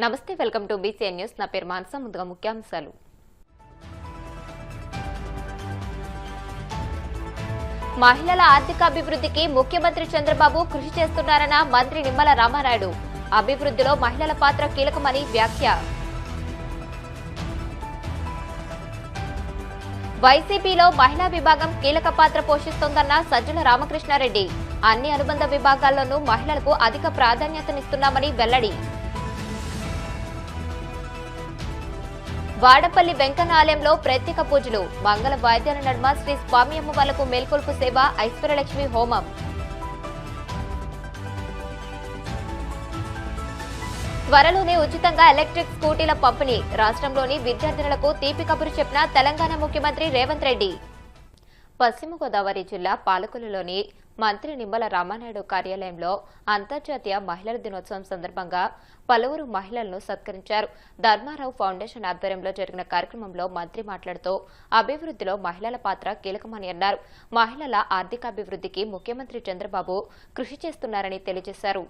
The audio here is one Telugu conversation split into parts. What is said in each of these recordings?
నమస్తే, వెల్కమ్ టు బీసీఎన్ న్యూస్. నా పేరు మానస. ముందుగా ముఖ్యాంశాలు. మహిళల ఆర్థికాభివృద్ధికి ముఖ్యమంత్రి చంద్రబాబు కృషి చేస్తున్నారన్న మంత్రి నిమ్మల రామానాయుడు. అభివృద్ధిలో మహిళల పాత్ర కీలకమని వ్యాఖ్య. వైసీపీలో మహిళా విభాగం కీలక పాత్ర పోషిస్తోందన్న సజ్జల రామకృష్ణారెడ్డి. అన్ని అనుబంధ విభాగాల్లోనూ మహిళలకు అధిక ప్రాధాన్యతనిస్తున్నామని వెల్లడి. వాడపల్లి వెంకన్న ఆలయంలో ప్రత్యేక పూజలు. మంగళ వాయిద్యాల నడుమ శ్రీ స్వామి అమ్మవార్లకు మేల్కొల్పు సేవ, ఐశ్వర్యలక్ష్మి హోమం. త్వరలోనే ఉచితంగా ఎలక్ట్రిక్ స్కూటీల పంపిణీ. రాష్ట్రంలోని విద్యార్థినులకు తీపి కబురు చెప్పిన తెలంగాణ ముఖ్యమంత్రి రేవంత్ రెడ్డి. పశ్చిమ గోదావరి జిల్లా పాలకొల్లులోని మంత్రి నిమ్మల రామానాయుడు కార్యాలయంలో అంతర్జాతీయ మహిళల దినోత్సవం సందర్భంగా పలువురు మహిళలను సత్కరించారు. ధర్మారావు ఫౌండేషన్ ఆధ్వర్యంలో జరిగిన కార్యక్రమంలో మంత్రి మాట్లాడుతూ అభివృద్ధిలో మహిళల పాత్ర కీలకమని అన్నారు. మహిళల ఆర్థికాభివృద్ధికి ముఖ్యమంత్రి చంద్రబాబు కృషి చేస్తున్నారని తెలియజేశారు.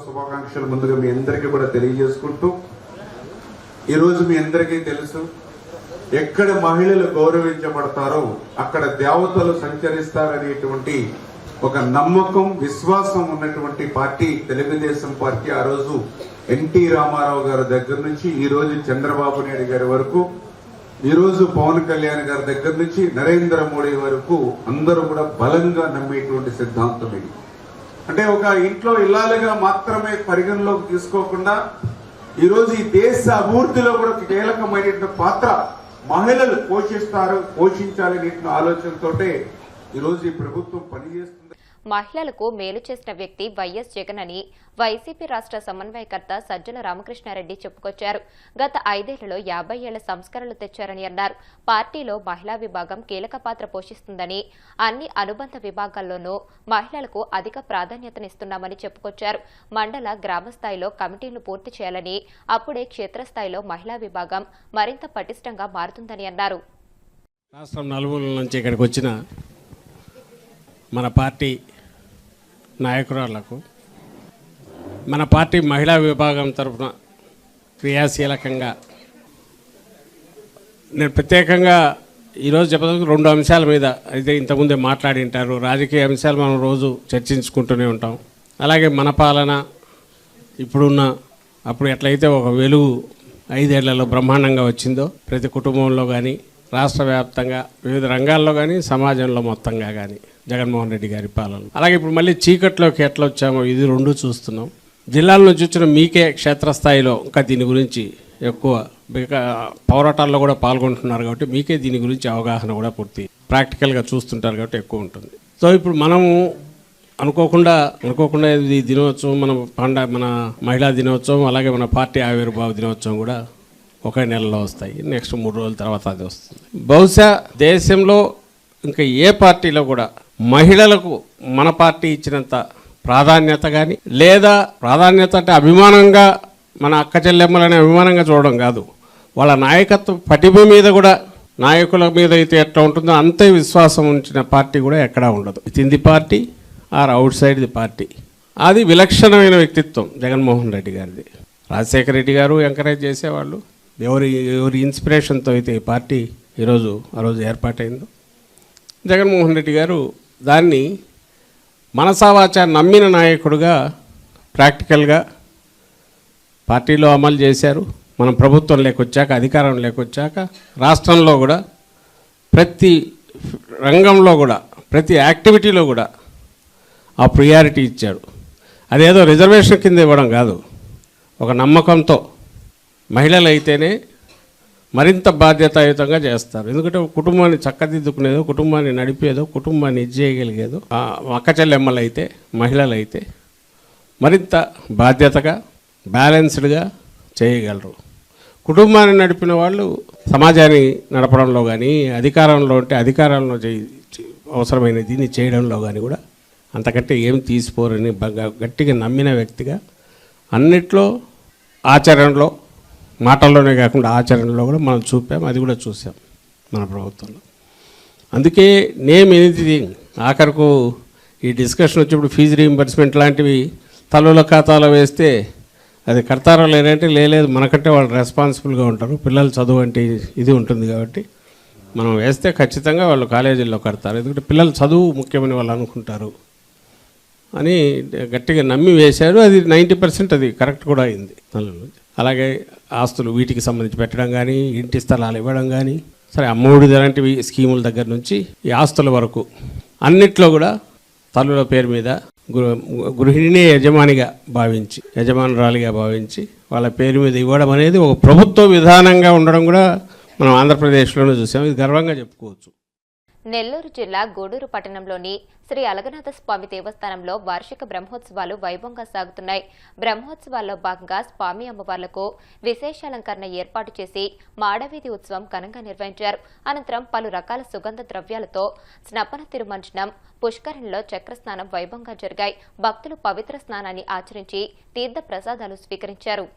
శుభాకాంక్షలు ముందుగా మీ అందరికీ కూడా తెలియజేసుకుంటూ, ఈరోజు మీ అందరికీ తెలుసు, ఎక్కడ మహిళలు గౌరవించబడతారో అక్కడ దేవతలు సంచరిస్తారనేటువంటి ఒక నమ్మకం, విశ్వాసం ఉన్నటువంటి పార్టీ తెలుగుదేశం పార్టీ. ఆ రోజు ఎన్టీ రామారావు గారి దగ్గర నుంచి ఈ రోజు చంద్రబాబు నాయుడు గారి వరకు, ఈ రోజు పవన్ కళ్యాణ్ గారి దగ్గర నుంచి నరేంద్ర మోడీ వరకు అందరూ కూడా బలంగా నమ్మేటువంటి సిద్ధాంతం ఇది. అంటే ఒక ఇంట్లో ఇల్లాలుగా మాత్రమే పరిగణలోకి తీసుకోకుండా ఈరోజు ఈ దేశ అభివృద్ధిలో కూడా కీలకమైనటువంటి పాత్ర మహిళలు పోషించాలనే ఆలోచనతోటే ఈరోజు ఈ ప్రభుత్వం పనిచేస్తుంది. మహిళలకు మేలు చేసిన వ్యక్తి వైఎస్ జగన్ అని వైసీపీ రాష్ట్ర సమన్వయకర్త సజ్జల రామకృష్ణారెడ్డి చెప్పుకొచ్చారు. గత 5 ఏళ్లలో 50 ఏళ్ల సంస్కరణలు తెచ్చారని అన్నారు. పార్టీలో మహిళా విభాగం కీలక పాత్ర పోషిస్తుందని, అన్ని అనుబంధ విభాగాల్లోనూ మహిళలకు అధిక ప్రాధాన్యతనిస్తున్నామని చెప్పుకొచ్చారు. మండల, గ్రామ స్థాయిలో కమిటీలు పూర్తి చేయాలని, అప్పుడే క్షేత్రస్థాయిలో మహిళా విభాగం మరింత పటిష్టంగా మారుతుందని అన్నారు. రాష్ట్రం నలుమూలల నుంచి ఇక్కడికి వచ్చిన మన పార్టీ నాయకురాళ్లకు, మన పార్టీ మహిళా విభాగం తరఫున క్రియాశీలకంగా నేను ప్రత్యేకంగా ఈరోజు చెప్పడానికి 2 అంశాల మీద అయితే ఇంతకుముందే మాట్లాడింటారు. రాజకీయ అంశాలు మనం రోజు చర్చించుకుంటూనే ఉంటాం. అలాగే మన పాలన ఇప్పుడున్న, అప్పుడు ఎట్లయితే ఒక వెలుగు 5 ఏళ్లలో బ్రహ్మాండంగా వచ్చిందో ప్రతి కుటుంబంలో కానీ, రాష్ట్ర వ్యాప్తంగా వివిధ రంగాల్లో కానీ, సమాజంలో మొత్తంగా కానీ జగన్మోహన్ రెడ్డి గారి పాలన. అలాగే ఇప్పుడు మళ్ళీ చీకట్లోకి ఎట్లా వచ్చామో ఇది 2 చూస్తున్నాం. జిల్లాల నుంచి వచ్చిన మీకే క్షేత్రస్థాయిలో ఇంకా దీని గురించి ఎక్కువ పోరాటాల్లో కూడా పాల్గొంటున్నారు కాబట్టి మీకే దీని గురించి అవగాహన కూడా పూర్తి ప్రాక్టికల్గా చూస్తుంటారు కాబట్టి ఎక్కువ ఉంటుంది. సో ఇప్పుడు మనము అనుకోకుండా ఇది దినోత్సవం, మన మహిళా దినోత్సవం, అలాగే మన పార్టీ ఆవిర్భావ దినోత్సవం కూడా ఒకే నెలలో వస్తాయి. నెక్స్ట్ 3 రోజుల తర్వాత అది వస్తుంది. బహుశా దేశంలో ఇంకా ఏ పార్టీలో కూడా మహిళలకు మన పార్టీ ఇచ్చినంత ప్రాధాన్యత కానీ, లేదా ప్రాధాన్యత అంటే అభిమానంగా మన అక్క చెల్లెమ్మలని అభిమానంగా చూడడం కాదు, వాళ్ళ నాయకత్వ పటిమ మీద కూడా, నాయకుల మీద అయితే ఎట్లా ఉంటుందో అంతే విశ్వాసం ఉంచిన పార్టీ కూడా ఎక్కడా ఉండదు. With in the party or out side the party. అది విలక్షణమైన వ్యక్తిత్వం జగన్మోహన్ రెడ్డి గారిది. రాజశేఖర రెడ్డి గారు ఎంకరేజ్ చేసేవాళ్ళు. ఎవరి ఇన్స్పిరేషన్తో అయితే ఈ పార్టీ ఆ రోజు ఏర్పాటైందో, జగన్మోహన్ రెడ్డి గారు దాన్ని మనసావాచ నమ్మిన నాయకుడుగా ప్రాక్టికల్గా పార్టీలో అమలు చేశారు. మనం ప్రభుత్వం లేకొచ్చాక, అధికారం లేకొచ్చాక రాష్ట్రంలో కూడా ప్రతి రంగంలో కూడా, ప్రతి యాక్టివిటీలో కూడా ఆ ప్రియారిటీ ఇచ్చాడు. అదేదో రిజర్వేషన్ కింద ఇవ్వడం కాదు, ఒక నమ్మకంతో మహిళలు అయితేనే మరింత బాధ్యతాయుతంగా చేస్తారు. ఎందుకంటే కుటుంబాన్ని చక్కదిద్దుకునేదో, కుటుంబాన్ని నడిపేదో, కుటుంబాన్ని ఇది చేయగలిగేదో అక్క చెల్లెమ్మలు అయితే, మహిళలు అయితే మరింత బాధ్యతగా, బ్యాలెన్స్డ్గా చేయగలరు. కుటుంబాన్ని నడిపిన వాళ్ళు సమాజాన్ని నడపడంలో కానీ, అధికారంలో ఉంటే అధికారంలో అవసరమైన దీన్ని చేయడంలో కానీ కూడా అంతకంటే ఏం తీసిపోరని గట్టిగా నమ్మిన వ్యక్తిగా అన్నిట్లో ఆచరణలో, మాటల్లోనే కాకుండా ఆచరణలో కూడా మనం చూపాం. అది కూడా చూసాం మన ప్రభుత్వంలో. అందుకే నేమ్ ఎనీథింగ్ ఆఖరకు ఈ డిస్కషన్ వచ్చినప్పుడు ఫీజు రీయింబర్స్మెంట్ లాంటివి తల్లుల ఖాతాలో వేస్తే అది కడతారో లేదంటే లేదు, మనకంటే వాళ్ళు రెస్పాన్సిబుల్గా ఉంటారు, పిల్లలు చదువు అంటే ఇది ఉంటుంది కాబట్టి మనం వేస్తే ఖచ్చితంగా వాళ్ళు కాలేజీల్లో కడతారు, ఎందుకంటే పిల్లలు చదువు ముఖ్యమని వాళ్ళు అనుకుంటారు అని గట్టిగా నమ్మి వేశారు. అది 90% అది కరెక్ట్ కూడా అయింది. అలాగే ఆస్తులు వీటికి సంబంధించి పెట్టడం కానీ, ఇంటి స్థలాలు ఇవ్వడం కానీ, సరే అమ్మఒడి లాంటివి స్కీముల దగ్గర నుంచి ఈ ఆస్తుల వరకు అన్నిట్లో కూడా తల్లుల పేరు మీద గృహిణినే యజమానురాలిగా భావించి వాళ్ళ పేరు మీద ఇవ్వడం అనేది ఒక ప్రభుత్వ విధానంగా ఉండడం కూడా మనం ఆంధ్రప్రదేశ్లోనే చూసాం. ఇది గర్వంగా చెప్పుకోవచ్చు. నెల్లూరు జిల్లా గూడూరు పట్టణంలోని శ్రీ అలగనాథ స్వామి దేవస్థానంలో వార్షిక బ్రహ్మోత్సవాలు వైభవంగా సాగుతున్నాయి. బ్రహ్మోత్సవాల్లో భాగంగా స్వామి అమ్మవార్లకు విశేషాలంకరణ ఏర్పాటు చేసి మాడవీధి ఉత్సవం ఘనంగా నిర్వహించారు. అనంతరం పలు రకాల సుగంధ ద్రవ్యాలతో స్నపన తిరుమంజనం, పుష్కరంలో చక్రస్నానం వైభవంగా జరిగాయి. భక్తులు పవిత్ర స్నానాన్ని ఆచరించి తీర్థ ప్రసాదాలు స్వీకరించారు.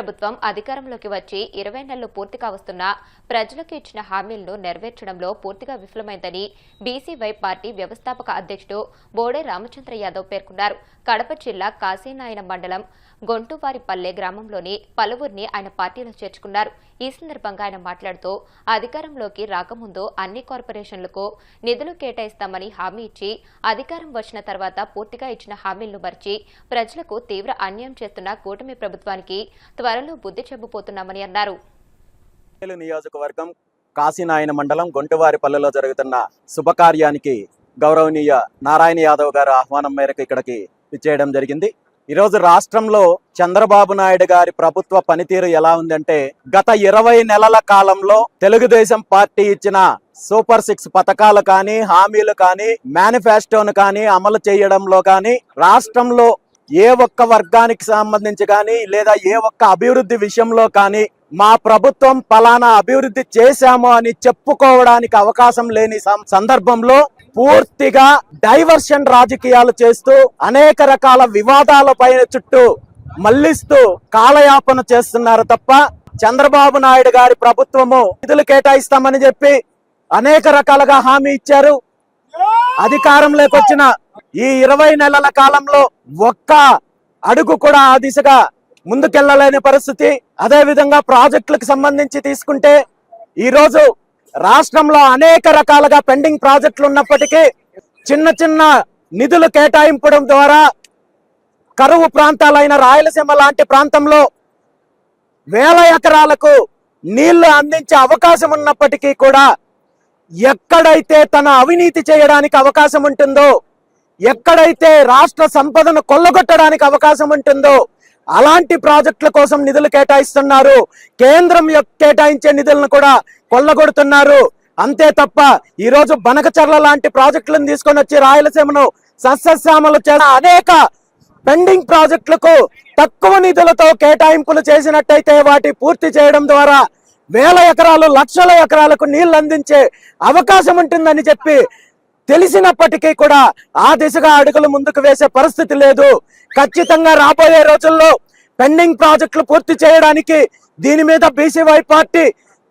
ప్రభుత్వం అధికారంలోకి వచ్చి 20 నెలలు పూర్తిగా వస్తున్నా ప్రజలకు ఇచ్చిన హామీలను నెరవేర్చడంలో పూర్తిగా విఫలమైందని బీసీవై పార్టీ వ్యవస్థాపక అధ్యక్షుడు బోడే రామచంద్ర యాదవ్ పేర్కొన్నారు. కడప జిల్లా కాశీనాయన మండలం గొంటువారిపల్లె గ్రామంలోని పలువురిని ఆయన పార్టీలో చేర్చుకున్నారు. ఈ సందర్భంగా ఆయన మాట్లాడుతూ అధికారంలోకి రాకముందు అన్ని కార్పొరేషన్లకు నిధులు కేటాయిస్తామని హామీ ఇచ్చి అధికారం వచ్చిన తర్వాత పూర్తిగా ఇచ్చిన హామీలను మరిచి ప్రజలకు తీవ్ర అన్యాయం చేస్తున్న కూటమి ప్రభుత్వానికి త్వరలో బుద్ధి చెప్పబోతున్నామని అన్నారు. నియోజకవర్గం కాశీనాయన మండలం గొంటువారిపల్లెలో జరుగుతున్న శుభకార్యానికి గౌరవనీయ నారాయణ యాదవ్ గారు ఆహ్వానం మేరకు ఇక్కడికి విచ్చేయడం జరిగింది. ఈరోజు రాష్ట్రంలో చంద్రబాబు నాయుడు గారి ప్రభుత్వ పనితీరు ఎలా ఉందంటే, గత 20 నెలల కాలంలో తెలుగుదేశం పార్టీ ఇచ్చిన సూపర్ 6 పథకాలు కానీ, హామీలు కానీ, మేనిఫెస్టోను కానీ అమలు చేయడంలో కానీ, రాష్ట్రంలో ఏ ఒక్క వర్గానికి సంబంధించి కానీ లేదా ఏ ఒక్క అభివృద్ధి విషయంలో కానీ మా ప్రభుత్వం పలానా అభివృద్ధి చేశాము అని చెప్పుకోవడానికి అవకాశం లేని సందర్భంలో పూర్తిగా డైవర్షన్ రాజకీయాలు చేస్తూ అనేక రకాల వివాదాల పైన చుట్టూ మళ్లిస్తూ కాలయాపన చేస్తున్నారు తప్ప, చంద్రబాబు నాయుడు గారి ప్రభుత్వము నిధులు కేటాయిస్తామని చెప్పి అనేక రకాలుగా హామీ ఇచ్చారు. అధికారంలోకి వచ్చిన ఈ 20 నెలల కాలంలో ఒక్క అడుగు కూడా ఆ దిశగా ముందుకెళ్లలేని పరిస్థితి. అదే విధంగా ప్రాజెక్టులకు సంబంధించి తీసుకుంటే ఈరోజు రాష్ట్రంలో అనేక రకాలుగా పెండింగ్ ప్రాజెక్టులు ఉన్నప్పటికీ చిన్న చిన్న నిధులు కేటాయించడం ద్వారా కరువు ప్రాంతాలైన రాయలసీమ లాంటి ప్రాంతంలో వేల ఎకరాలకు నీళ్లు అందించే అవకాశం ఉన్నప్పటికీ కూడా ఎక్కడైతే తన అవినీతి చేయడానికి అవకాశం ఉంటుందో, ఎక్కడైతే రాష్ట్ర సంపదను కొల్లగొట్టడానికి అవకాశం ఉంటుందో అలాంటి ప్రాజెక్టుల కోసం నిధులు కేటాయిస్తున్నారు. కేంద్రం కేటాయించే నిధులను కూడా కొల్లగొడుతున్నారు. అంతే తప్ప ఈరోజు బనకచర్ల లాంటి ప్రాజెక్టులను తీసుకొని వచ్చి రాయలసీమను సస్యశ్యామలు చేసిన అనేక పెండింగ్ ప్రాజెక్టులకు తక్కువ నిధులతో కేటాయింపులు చేసినట్టయితే వాటి పూర్తి చేయడం ద్వారా వేల ఎకరాలు లక్షల ఎకరాలకు నీళ్లు అందించే అవకాశం ఉంటుందని చెప్పి తెలిసినప్పటికీ కూడా ఆ దిశగా అడుగులు ముందుకు వేసే పరిస్థితి లేదు. ఖచ్చితంగా రాబోయే రోజుల్లో పెండింగ్ ప్రాజెక్టులు పూర్తి చేయడానికి దీని మీద బీసీవై పార్టీ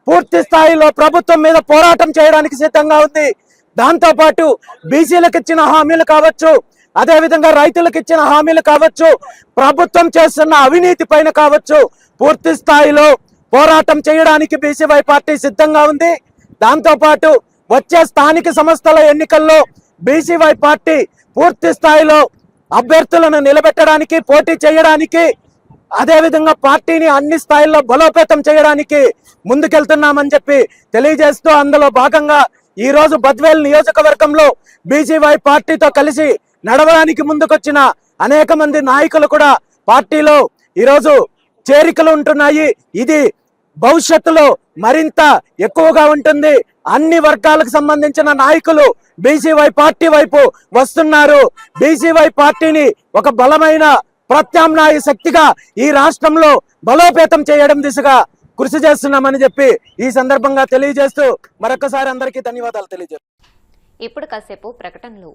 పూర్తి స్థాయిలో ప్రభుత్వం మీద పోరాటం చేయడానికి సిద్ధంగా ఉంది. దాంతోపాటు బీసీలకు ఇచ్చిన హామీలు కావచ్చు, అదేవిధంగా రైతులకు ఇచ్చిన హామీలు కావచ్చు, ప్రభుత్వం చేస్తున్న అవినీతి పైన కావచ్చు, పూర్తి స్థాయిలో పోరాటం చేయడానికి బీసీవై పార్టీ సిద్ధంగా ఉంది. దాంతోపాటు వచ్చే స్థానిక సంస్థల ఎన్నికల్లో బీసీవై పార్టీ పూర్తి స్థాయిలో అభ్యర్థులను నిలబెట్టడానికి, పోటీ చేయడానికి, అదేవిధంగా పార్టీని అన్ని స్థాయిల్లో బలోపేతం చేయడానికి ముందుకెళ్తున్నామని చెప్పి తెలియజేస్తూ, అందులో భాగంగా ఈ రోజు బద్వేల్ నియోజకవర్గంలో బీసీవై పార్టీతో కలిసి నడవడానికి ముందుకొచ్చిన అనేక మంది నాయకులు కూడా పార్టీలో ఈరోజు చేరికలు ఉంటున్నాయి. ఇది భవిష్యత్తులో మరింత ఎక్కువగా ఉంటుంది. అన్ని వర్గాలకు సంబంధించిన నాయకులు బీసీవై పార్టీ వైపు వస్తున్నారు. బీసీవై పార్టీని ఒక బలమైన ప్రత్యామ్నాయ శక్తిగా ఈ రాష్ట్రంలో బలోపేతం చేయడం దిశగా కృషి చేస్తున్నామని చెప్పి ఈ సందర్భంగా తెలియజేస్తూ మరొకసారి అందరికీ ధన్యవాదాలు తెలియజేస్తాను. ఇప్పుడు కాసేపు ప్రకటనలు.